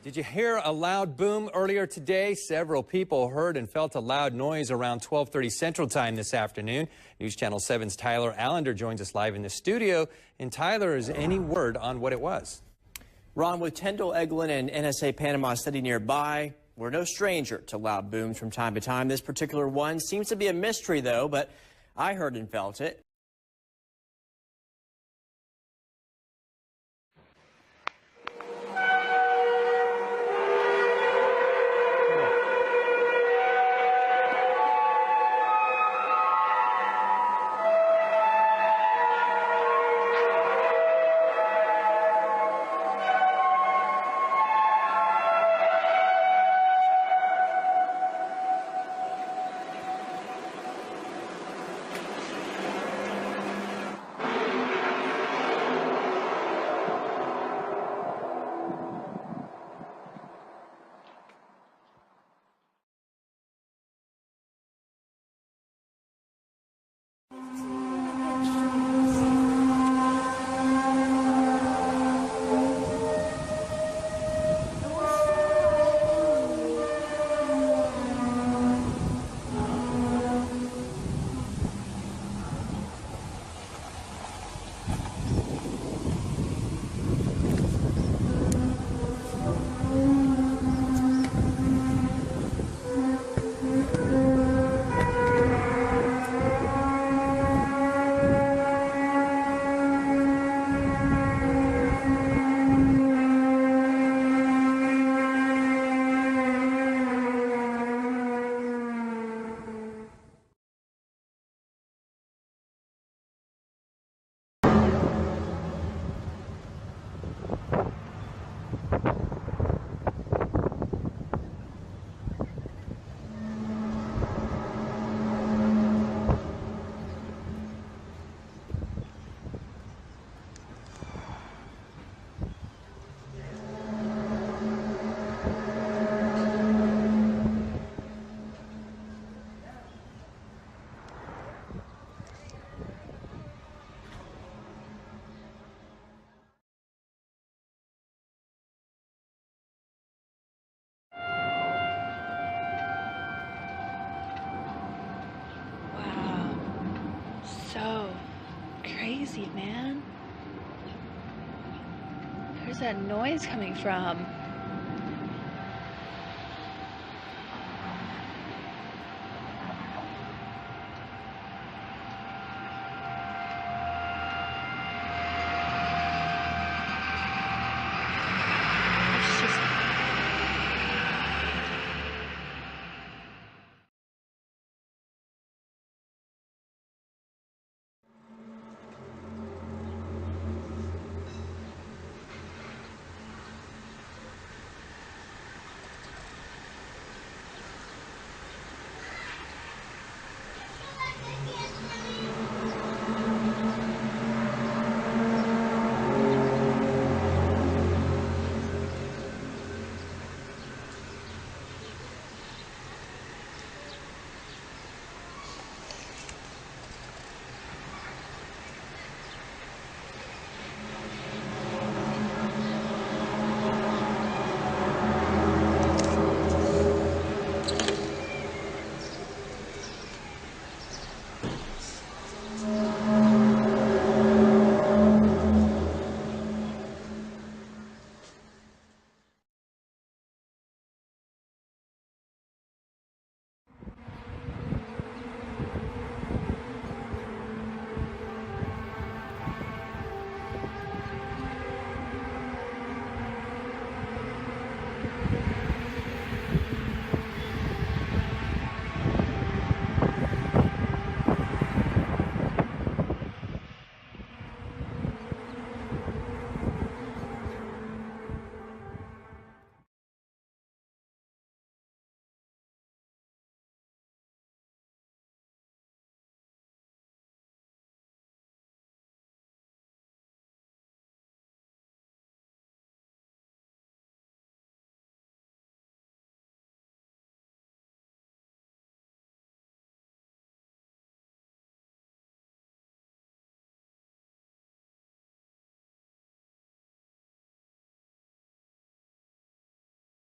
Did you hear a loud boom earlier today? Several people heard and felt a loud noise around 12:30 Central Time this afternoon. News Channel 7's Tyler Allender joins us live in the studio. And Tyler, is any word on what it was? Ron, with Tyndall Eglin and NSA Panama City nearby, we're no stranger to loud booms from time to time. This particular one seems to be a mystery, though, but I heard and felt it. So crazy, man. Where's that noise coming from?